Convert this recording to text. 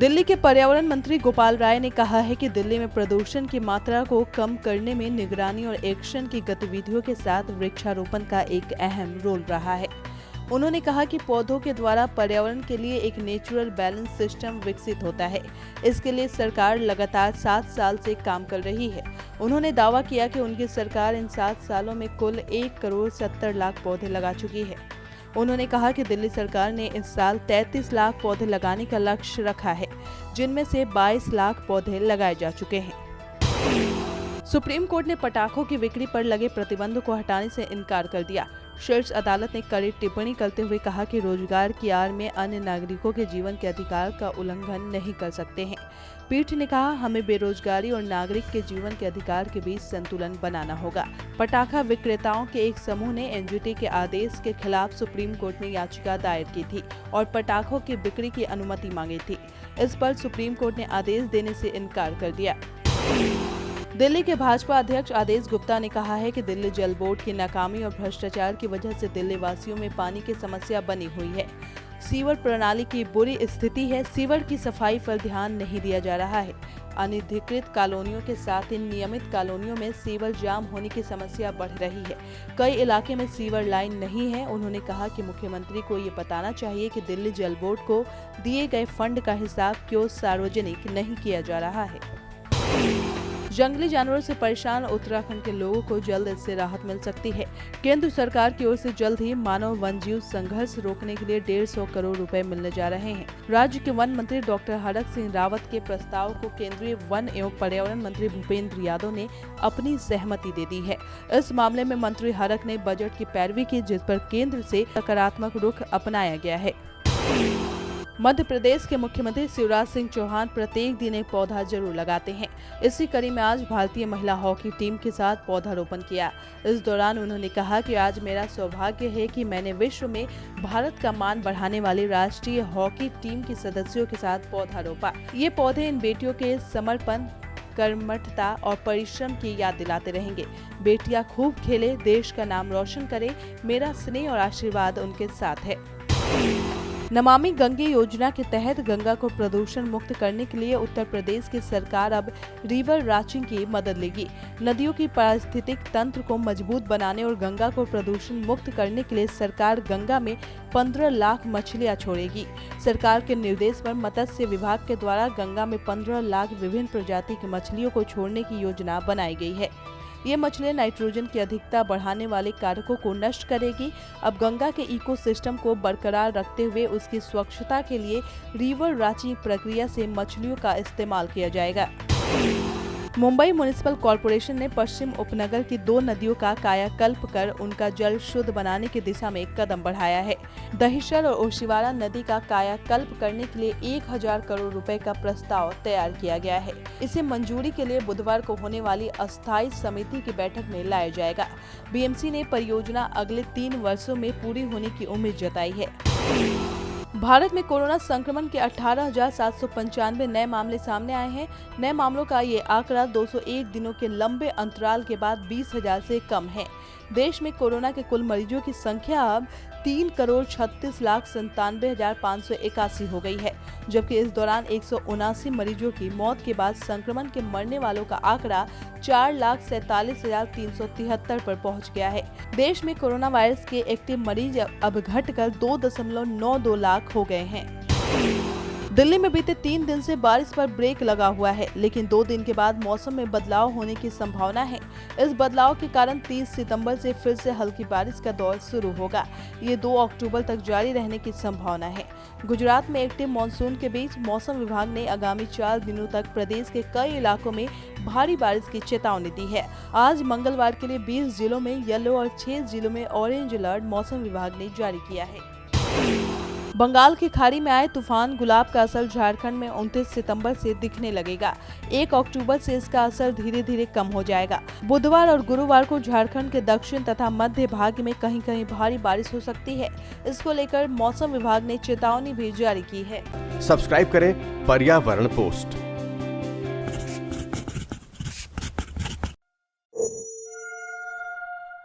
दिल्ली के पर्यावरण मंत्री गोपाल राय ने कहा है कि दिल्ली में प्रदूषण की मात्रा को कम करने में निगरानी और एक्शन की गतिविधियों के साथ वृक्षारोपण का एक अहम रोल रहा है। उन्होंने कहा कि पौधों के द्वारा पर्यावरण के लिए एक नेचुरल बैलेंस सिस्टम विकसित होता है। इसके लिए सरकार लगातार 7 साल से काम कर रही है। उन्होंने दावा किया कि उनकी सरकार इन 7 सालों में कुल 1 करोड़ 70 लाख पौधे लगा चुकी है। उन्होंने कहा कि दिल्ली सरकार ने इस साल 33 लाख पौधे लगाने का लक्ष्य रखा है, जिनमें से 22 लाख पौधे लगाए जा चुके हैं। सुप्रीम कोर्ट ने पटाखों की बिक्री पर लगे प्रतिबंध को हटाने से इनकार कर दिया। शीर्ष अदालत ने कड़ी टिप्पणी करते हुए कहा कि रोजगार की आड़ में अन्य नागरिकों के जीवन के अधिकार का उल्लंघन नहीं कर सकते हैं। पीठ ने कहा, हमें बेरोजगारी और नागरिक के जीवन के अधिकार के बीच संतुलन बनाना होगा। पटाखा विक्रेताओं के एक समूह ने एनजीटी के आदेश के खिलाफ सुप्रीम कोर्ट में याचिका दायर की थी और पटाखों की बिक्री की अनुमति मांगी थी। इस पर सुप्रीम कोर्ट ने आदेश देने से इनकार कर दिया। दिल्ली के भाजपा अध्यक्ष आदेश गुप्ता ने कहा है कि दिल्ली जल बोर्ड की नाकामी और भ्रष्टाचार की वजह से दिल्ली वासियों में पानी की समस्या बनी हुई है। सीवर प्रणाली की बुरी स्थिति है। सीवर की सफाई पर ध्यान नहीं दिया जा रहा है। अनधिकृत कॉलोनियों के साथ इन नियमित कॉलोनियों में सीवर जाम होने की समस्या बढ़ रही है। कई इलाके में सीवर लाइन नहीं है। उन्होंने कहा कि मुख्यमंत्री को ये बताना चाहिए कि दिल्ली जल बोर्ड को दिए गए फंड का हिसाब क्यों सार्वजनिक नहीं किया जा रहा है। जंगली जानवरों से परेशान उत्तराखंड के लोगों को जल्द इससे राहत मिल सकती है। केंद्र सरकार की ओर से जल्द ही मानव वन्यजीव संघर्ष रोकने के लिए 150 करोड़ रुपए मिलने जा रहे हैं। राज्य के वन मंत्री डॉक्टर हरक सिंह रावत के प्रस्ताव को केंद्रीय वन एवं पर्यावरण मंत्री भूपेंद्र यादव ने अपनी सहमति दे दी है। इस मामले में मंत्री हरक ने बजट की पैरवी की, जिस पर केंद्र से सकारात्मक रुख अपनाया गया है। मध्य प्रदेश के मुख्यमंत्री शिवराज सिंह चौहान प्रत्येक दिन एक पौधा जरूर लगाते हैं। इसी कड़ी में आज भारतीय महिला हॉकी टीम के साथ पौधारोपण किया। इस दौरान उन्होंने कहा कि आज मेरा सौभाग्य है कि मैंने विश्व में भारत का मान बढ़ाने वाली राष्ट्रीय हॉकी टीम के सदस्यों के साथ पौधा रोपा। ये पौधे इन बेटियों के समर्पण, कर्मठता और परिश्रम की याद दिलाते रहेंगे। बेटियां खूब खेले, देश का नाम रोशन करे, मेरा स्नेह और आशीर्वाद उनके साथ है। नमामि गंगे योजना के तहत गंगा को प्रदूषण मुक्त करने के लिए उत्तर प्रदेश की सरकार अब रिवर राचिंग की मदद लेगी। नदियों की पारिस्थितिक तंत्र को मजबूत बनाने और गंगा को प्रदूषण मुक्त करने के लिए सरकार गंगा में 15 लाख मछलियां छोड़ेगी। सरकार के निर्देश पर मत्स्य विभाग के द्वारा गंगा में 15 लाख विभिन्न प्रजाति की मछलियों को छोड़ने की योजना बनाई गई है। ये मछलियां नाइट्रोजन की अधिकता बढ़ाने वाले कारकों को नष्ट करेगी। अब गंगा के इकोसिस्टम को बरकरार रखते हुए उसकी स्वच्छता के लिए रिवर राचिंग प्रक्रिया से मछलियों का इस्तेमाल किया जाएगा। मुंबई म्युनिसिपल कॉर्पोरेशन ने पश्चिम उपनगर की 2 नदियों का कायाकल्प कर उनका जल शुद्ध बनाने की दिशा में एक कदम बढ़ाया है। दहिसर और ओशिवारा नदी का कायाकल्प करने के लिए 1000 करोड़ रुपए का प्रस्ताव तैयार किया गया है। इसे मंजूरी के लिए बुधवार को होने वाली अस्थायी समिति की बैठक में लाया जाएगा। बीएमसी ने परियोजना अगले 3 वर्षों में पूरी होने की उम्मीद जताई है। भारत में कोरोना संक्रमण के 18,795 नए मामले सामने आए हैं। नए मामलों का ये आंकड़ा 201 दिनों के लंबे अंतराल के बाद 20,000 से कम है। देश में कोरोना के कुल मरीजों की संख्या अब 3,36,97,581 हो गई है, जबकि इस दौरान 179 मरीजों की मौत के बाद संक्रमण के मरने वालों का आंकड़ा 4,47,373 पर पहुंच गया है। देश में कोरोना वायरस के एक्टिव मरीज अब घटकर 2.92 लाख हो गए हैं। दिल्ली में बीते 3 दिन से बारिश पर ब्रेक लगा हुआ है, लेकिन 2 दिन के बाद मौसम में बदलाव होने की संभावना है। इस बदलाव के कारण 30 सितंबर से फिर से हल्की बारिश का दौर शुरू होगा। ये 2 अक्टूबर तक जारी रहने की संभावना है। गुजरात में एक्टिव मानसून के बीच मौसम विभाग ने आगामी 4 दिनों तक प्रदेश के कई इलाकों में भारी बारिश की चेतावनी दी है। आज मंगलवार के लिए 20 जिलों में येलो और 6 जिलों में ऑरेंज अलर्ट मौसम विभाग ने जारी किया है। बंगाल की खाड़ी में आए तूफान गुलाब का असर झारखंड में 29 सितंबर से दिखने लगेगा। 1 अक्टूबर से इसका असर धीरे धीरे कम हो जाएगा। बुधवार और गुरुवार को झारखंड के दक्षिण तथा मध्य भाग में कहीं कहीं भारी बारिश हो सकती है। इसको लेकर मौसम विभाग ने चेतावनी भी जारी की है। सब्सक्राइब करें पर्यावरण पोस्ट।